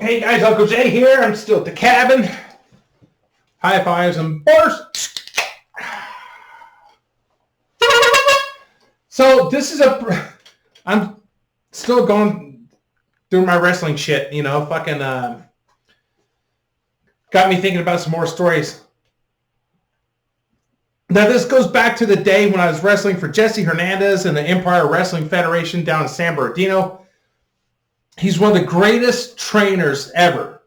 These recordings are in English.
Hey guys, Uncle Jay here. I'm still at the cabin. High fives and bursts. So this is I'm still going through my wrestling shit, fucking got me thinking about some more stories. Now this goes back to the day when I was wrestling for Jesse Hernandez in the Empire Wrestling Federation down in San Bernardino. He's one of the greatest trainers ever.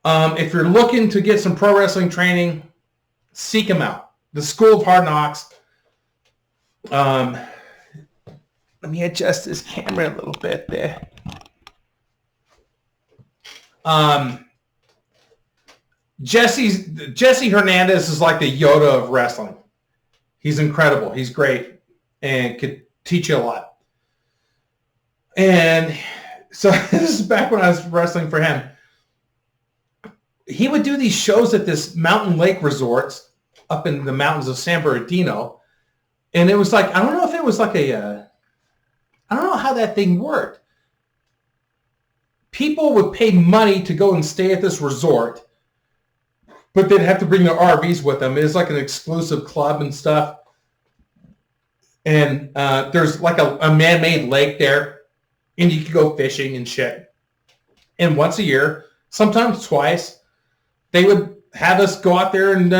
If you're looking to get some pro wrestling training, seek him out. The School of Hard Knocks. Let me adjust this camera a little bit there. Jesse Hernandez is like the Yoda of wrestling. He's incredible. He's great and could teach you a lot. And so this is back when I was wrestling for him. He would do these shows at this mountain lake resorts up in the mountains of San Bernardino. And it was like, I don't know if it was like I don't know how that thing worked. People would pay money to go and stay at this resort, but they'd have to bring their RVs with them. It's like an exclusive club and stuff. And there's like a man-made lake there. And you could go fishing and shit. And once a year, sometimes twice, they would have us go out there and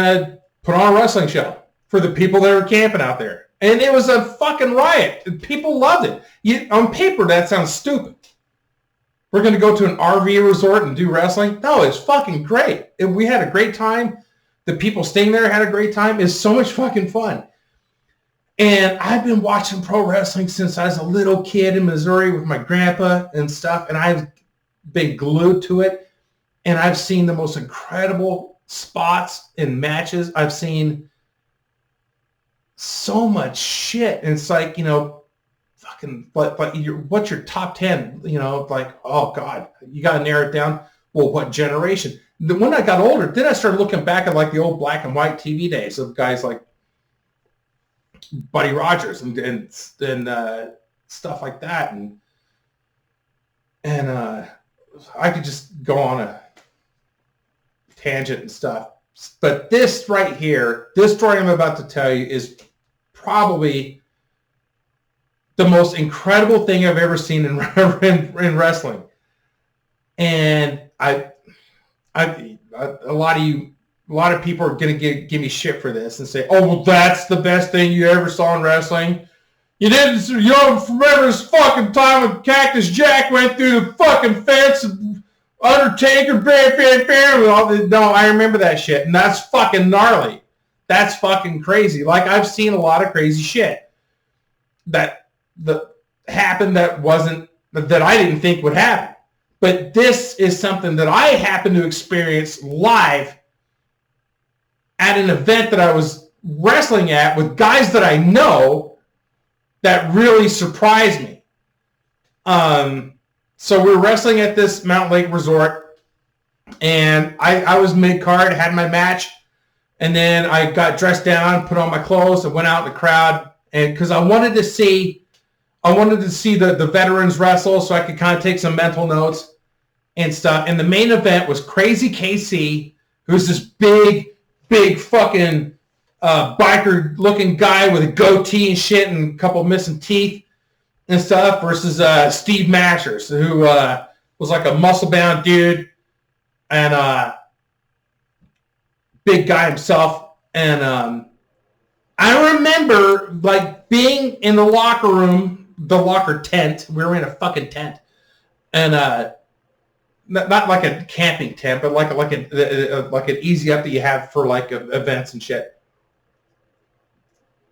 put on a wrestling show for the people that were camping out there. And it was a fucking riot. People loved it. On paper, that sounds stupid. We're going to go to an RV resort and do wrestling? No, it's fucking great. We had a great time. The people staying there had a great time. It's so much fucking fun. And I've been watching pro wrestling since I was a little kid in Missouri with my grandpa and stuff. And I've been glued to it. And I've seen the most incredible spots and matches. I've seen so much shit. And it's like, fucking, but what's your top 10? Like, oh God, you got to narrow it down. Well, what generation? When I got older, then I started looking back at like the old black and white TV days of guys like Buddy Rogers and stuff like that, and I could just go on a tangent and stuff. But this right here, this story I'm about to tell you is probably the most incredible thing I've ever seen in wrestling. And a lot of people are going to give me shit for this and say, oh, well, that's the best thing you ever saw in wrestling. You don't remember this fucking time when Cactus Jack went through the fucking fence and Undertaker, No, I remember that shit. And that's fucking gnarly. That's fucking crazy. Like, I've seen a lot of crazy shit that happened that I didn't think would happen. But this is something that I happened to experience live at an event that I was wrestling at with guys that I know that really surprised me. So we were wrestling at this Mountain Lake resort, and I was mid-card, had my match, and then I got dressed down, put on my clothes, and went out in the crowd, and because I wanted to see the veterans wrestle so I could kind of take some mental notes and stuff. And the main event was Crazy KC, who's this big fucking biker-looking guy with a goatee and shit and a couple missing teeth and stuff versus Steve Masters, who was like a muscle-bound dude and big guy himself. And I remember like being in the locker room, the locker tent. We were in a fucking tent. And not like a camping tent, but like an easy up that you have for like events and shit.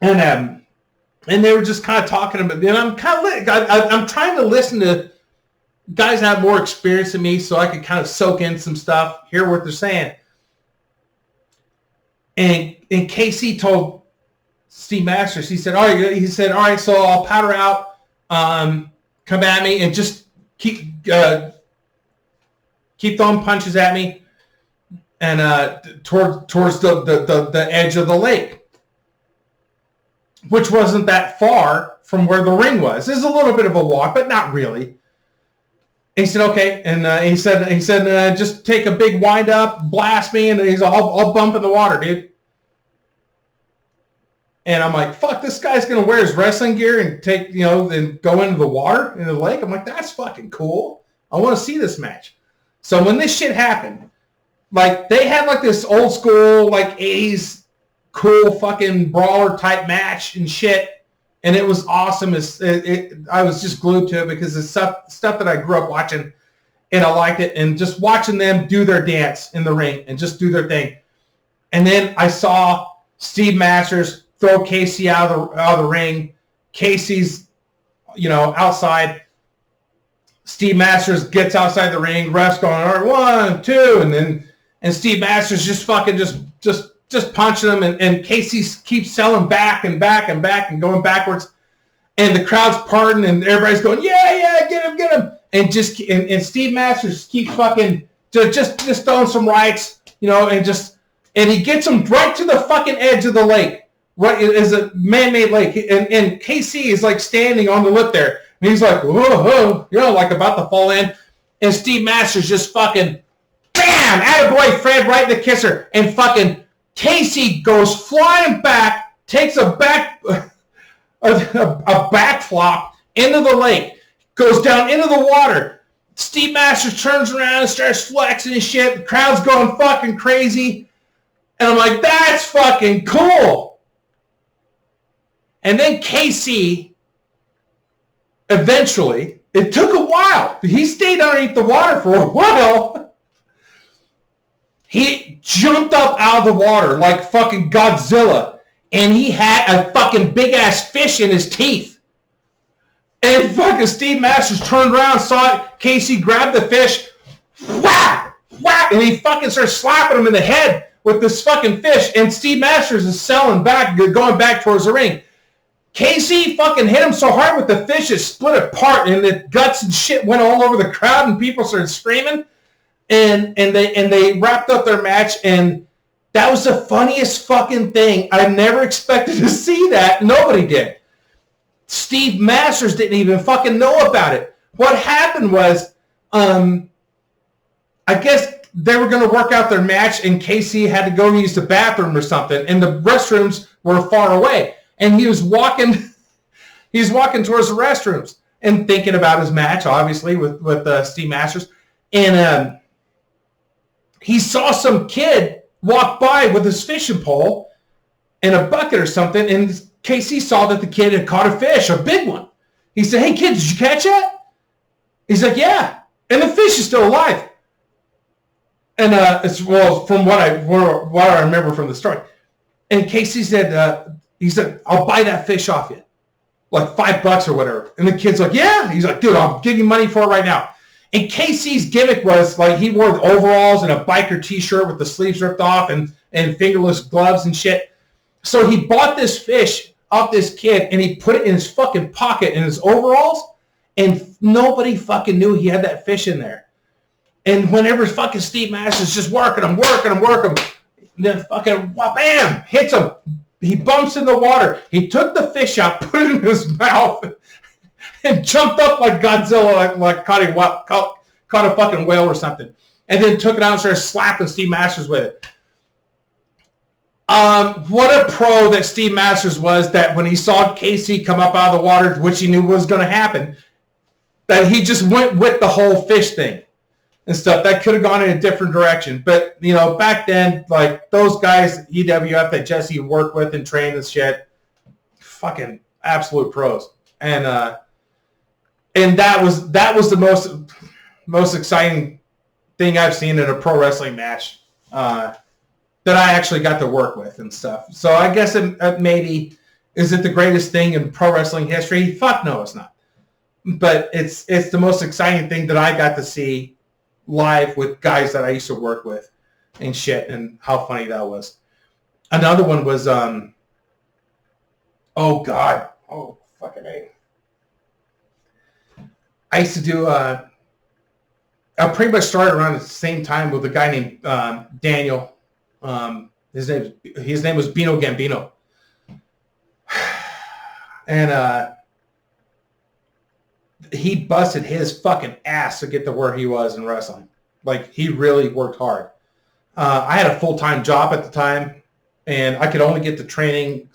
And they were just kind of talking about, and I'm trying to listen to guys that have more experience than me, so I could kind of soak in some stuff, hear what they're saying. And KC told Steve Masters, he said, all right, so I'll powder out, come at me, and just keep throwing punches at me, and towards the edge of the lake, which wasn't that far from where the ring was. There's a little bit of a walk, but not really. he said, okay. And he said, just take a big wind up, blast me, and he's all bump in the water, dude. And I'm like, fuck, this guy's going to wear his wrestling gear and take, and go into the water, in the lake. I'm like, that's fucking cool. I want to see this match. So when this shit happened, like, they had, like, this old school, like, 80s cool fucking brawler type match and shit. And it was awesome. I was just glued to it because it's stuff that I grew up watching, and I liked it. And just watching them do their dance in the ring and just do their thing. And then I saw Steve Masters throw Casey out of the ring. Casey's, outside. Steve Masters gets outside the ring. Ref's going, all right, 1, 2, and Steve Masters just fucking just punching him, and Casey keeps selling back and back and back and going backwards, and the crowd's parting, and everybody's going, yeah, get him, and and Steve Masters keeps fucking just throwing some rights, and he gets him right to the fucking edge of the lake. Right, is a man-made lake, and KC is like standing on the lip there, and he's like, whoa, like about to fall in, and Steve Masters just fucking, bam, attaboy Fred right in the kisser, and fucking Casey goes flying back, takes a back flop into the lake, goes down into the water. Steve Masters turns around and starts flexing and shit. The crowd's going fucking crazy, and I'm like, that's fucking cool. And then KC, eventually, it took a while. He stayed underneath the water for a while. He jumped up out of the water like fucking Godzilla, and he had a fucking big-ass fish in his teeth. And fucking Steve Masters turned around, saw it. Casey grabbed the fish, whack, and he fucking started slapping him in the head with this fucking fish. And Steve Masters is going back towards the ring. Casey fucking hit him so hard with the fish it split apart, and the guts and shit went all over the crowd, and people started screaming, and they wrapped up their match, and that was the funniest fucking thing. I never expected to see that. Nobody did. Steve Masters didn't even fucking know about it. What happened was, I guess they were going to work out their match, and Casey had to go use the bathroom or something, and the restrooms were far away. And he was walking towards the restrooms and thinking about his match, obviously, with Steve Masters. And he saw some kid walk by with his fishing pole and a bucket or something. And Casey saw that the kid had caught a fish, a big one. He said, hey, kid, did you catch it? He's like, yeah. And the fish is still alive. And from what I remember from the story. And Casey said, he said, I'll buy that fish off you. Like $5 or whatever. And the kid's like, yeah. He's like, dude, I'll give you money for it right now. And Casey's gimmick was, like, he wore overalls and a biker t-shirt with the sleeves ripped off and fingerless gloves and shit. So he bought this fish off this kid, and he put it in his fucking pocket in his overalls, and nobody fucking knew he had that fish in there. And whenever fucking Steve Masters just working him, then fucking, bam, hits him. He bumps in the water. He took the fish out, put it in his mouth, and jumped up like Godzilla, like caught a fucking whale or something. And then took it out and started slapping Steve Masters with it. What a pro that Steve Masters was, that when he saw Casey come up out of the water, which he knew was going to happen, that he just went with the whole fish thing and stuff. That could have gone in a different direction. But, back then, like, those guys, EWF that Jesse worked with and trained and shit, fucking absolute pros. And that was the most exciting thing I've seen in a pro wrestling match that I actually got to work with and stuff. So I guess maybe, is it the greatest thing in pro wrestling history? Fuck no, it's not. But it's the most exciting thing that I got to see live with guys that I used to work with and shit, and how funny that was. Another one was, fucking A. I used to do, I pretty much started around the same time with a guy named Daniel. His name was Bino Gambino. And he busted his fucking ass to get to where he was in wrestling. Like, he really worked hard. I had a full-time job at the time, and I could only get to training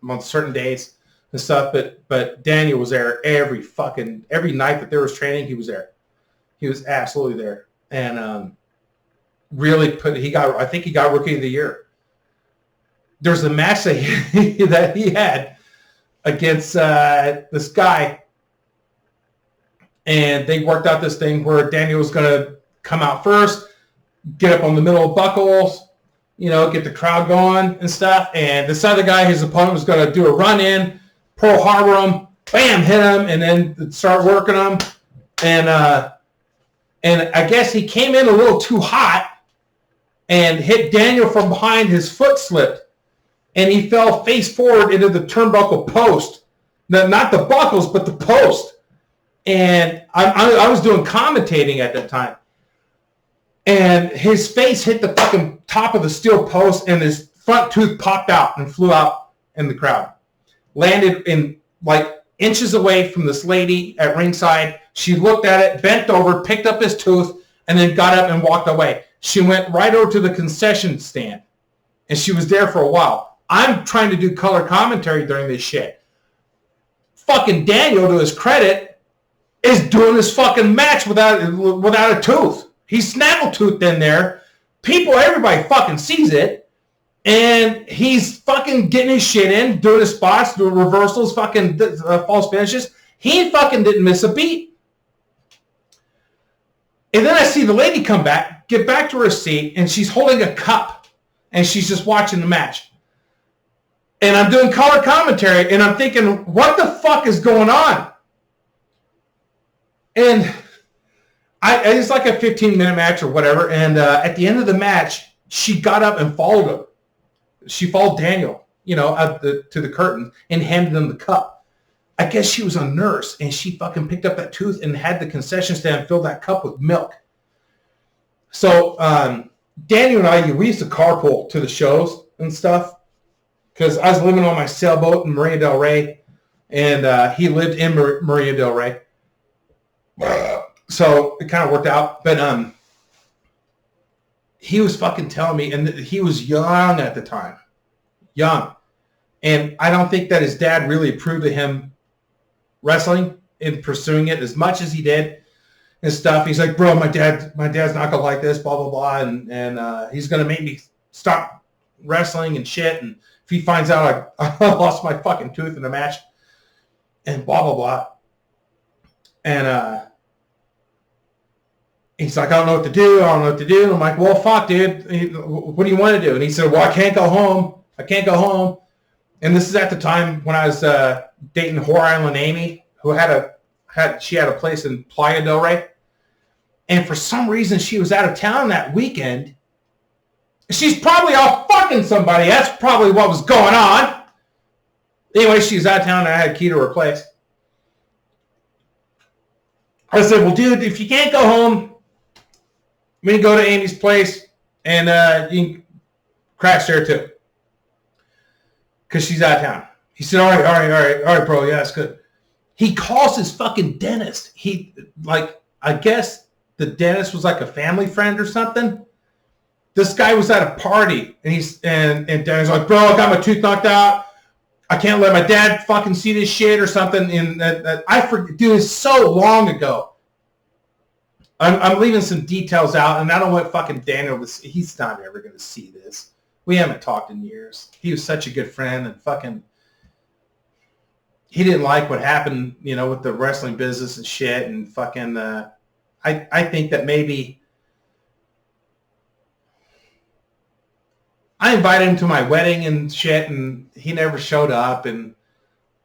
on certain days and stuff, but Daniel was there every night that there was training, he was there. He was absolutely there. And really I think he got Rookie of the Year. There's a match that he had against this guy, and they worked out this thing where Daniel was going to come out first, get up on the middle of buckles, get the crowd going and stuff. And this other guy, his opponent, was going to do a run in, Pearl Harbor him, bam, hit him, and then start working him. And I guess he came in a little too hot and hit Daniel from behind. His foot slipped, and he fell face forward into the turnbuckle post. Not the buckles, but the post. And I was doing commentating at that time. And his face hit the fucking top of the steel post, and his front tooth popped out and flew out in the crowd. Landed in like inches away from this lady at ringside. She looked at it, bent over, picked up his tooth, and then got up and walked away. She went right over to the concession stand, and she was there for a while. I'm trying to do color commentary during this shit. Fucking Daniel, to his credit, is doing this fucking match without a tooth. He's snaggletooth in there. Everybody fucking sees it. And he's fucking getting his shit in, doing his spots, doing reversals, fucking false finishes. He fucking didn't miss a beat. And then I see the lady come back, get back to her seat, and she's holding a cup. And she's just watching the match. And I'm doing color commentary, and I'm thinking, what the fuck is going on? And it's like a 15-minute match or whatever. And at the end of the match, she got up and followed him. She followed Daniel, to the curtain and handed him the cup. I guess she was a nurse, and she fucking picked up that tooth and had the concession stand fill that cup with milk. So Daniel and I, we used to carpool to the shows and stuff because I was living on my sailboat in Marina del Rey, and he lived in Marina del Rey. So it kind of worked out. But he was fucking telling me, and he was young at the time. Young. And I don't think that his dad really approved of him wrestling and pursuing it as much as he did and stuff. He's like, bro, my dad's not going to like this, blah, blah, blah. And he's going to make me stop wrestling and shit. And if he finds out I lost my fucking tooth in a match and blah, blah, blah. And he's like, I don't know what to do. And I'm like, well, fuck, dude. What do you want to do? And he said, well, I can't go home. And this is at the time when I was dating Whore Island Amy, who had a place in Playa del Rey. And for some reason, she was out of town that weekend. She's probably off fucking somebody. That's probably what was going on. Anyway, she's out of town, and I had a key to her place. I said, well, dude, if you can't go home, we can go to Amy's place, and you can crash there too. Because she's out of town. He said, all right, bro, yeah, that's good. He calls his fucking dentist. I guess the dentist was like a family friend or something. This guy was at a party, and Danny's like, bro, I got my tooth knocked out. I can't let my dad fucking see this shit or something. And I forget, dude, it's so long ago. I'm leaving some details out, and I don't want fucking Daniel to. He's not ever going to see this. We haven't talked in years. He was such a good friend, and fucking, he didn't like what happened, with the wrestling business and shit, and fucking. I think that maybe I invited him to my wedding and shit, and he never showed up, and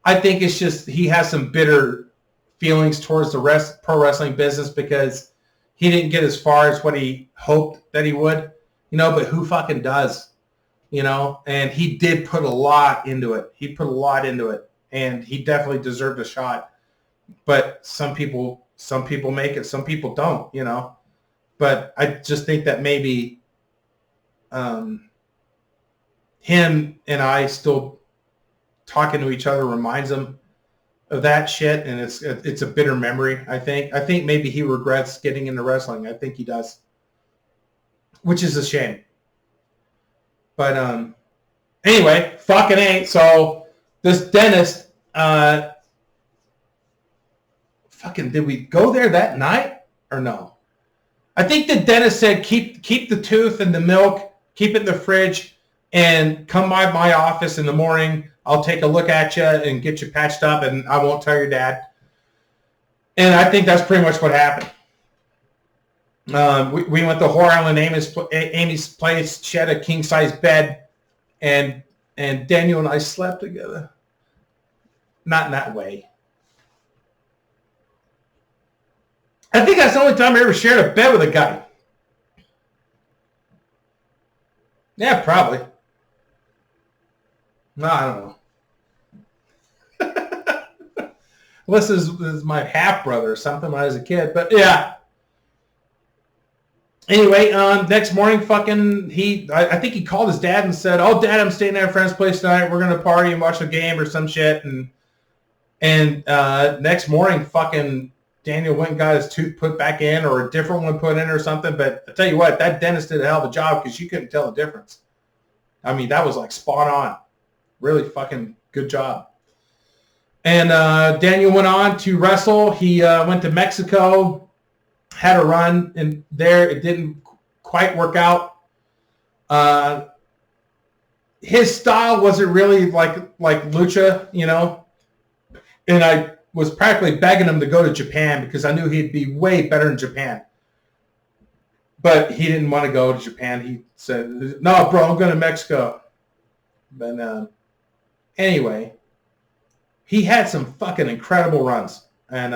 I think it's just he has some bitter feelings towards the pro wrestling business because he didn't get as far as what he hoped that he would, but who fucking does, and he did put a lot into it. And he definitely deserved a shot, but some people make it, some people don't, but I just think that maybe him and I still talking to each other reminds him of that shit, and it's a bitter memory. I think maybe he regrets getting into wrestling. I think he does, which is a shame. But anyway, fucking A. So this dentist, fucking, did we go there that night or no? I think the dentist said keep the tooth and the milk, keep it in the fridge, and come by my office in the morning. I'll take a look at you and get you patched up, and I won't tell your dad. And I think that's pretty much what happened. We went to Whore Island Amy's place. She had a king-size bed, and Daniel and I slept together. Not in that way. I think that's the only time I ever shared a bed with a guy. Yeah, probably. No, I don't know. Unless this is my half-brother or something when I was a kid. But, yeah. Anyway, next morning, fucking, I think he called his dad and said, "Oh, Dad, I'm staying at a friend's place tonight. We're going to party and watch a game or some shit." And next morning, fucking Daniel went and got his tooth put back in or a different one put in or something. But I tell you what, that dentist did a hell of a job because you couldn't tell the difference. I mean, that was like spot on. Really fucking good job. And Daniel went on to wrestle. He went to Mexico, had a run in there. It didn't quite work out. His style wasn't really like lucha, you know. And I was practically begging him to go to Japan because I knew he'd be way better in Japan. But he didn't want to go to Japan. He said, "No, bro, I'm going to Mexico." But anyway, he had some fucking incredible runs. And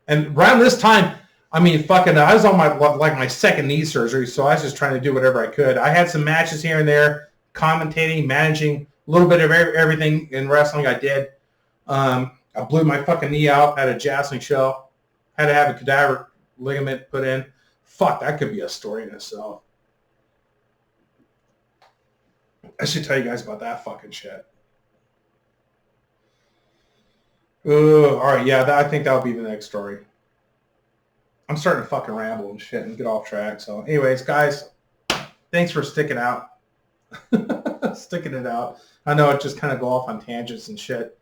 around this time, I mean, fucking, I was on my second knee surgery, so I was just trying to do whatever I could. I had some matches here and there, commentating, managing, a little bit of everything in wrestling I did. I blew my fucking knee out at a jousting show. Had to have a cadaver ligament put in. Fuck, that could be a story in itself. I should tell you guys about that fucking shit. All right, yeah, I think that'll be the next story. I'm starting to fucking ramble and shit and get off track. So anyways, guys, thanks for sticking out. Sticking it out. I know it just kind of go off on tangents and shit.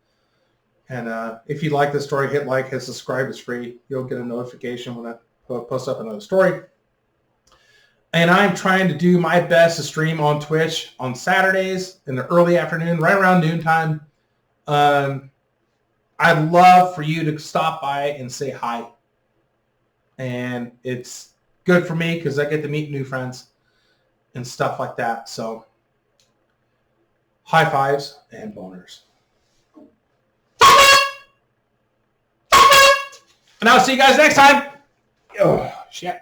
And if you like the story, hit like, hit subscribe. It's free. You'll get a notification when I post up another story. And I'm trying to do my best to stream on Twitch on Saturdays in the early afternoon, right around noontime. I'd love for you to stop by and say hi. And it's good for me because I get to meet new friends and stuff like that. So high fives and boners. And I'll see you guys next time. Oh, shit.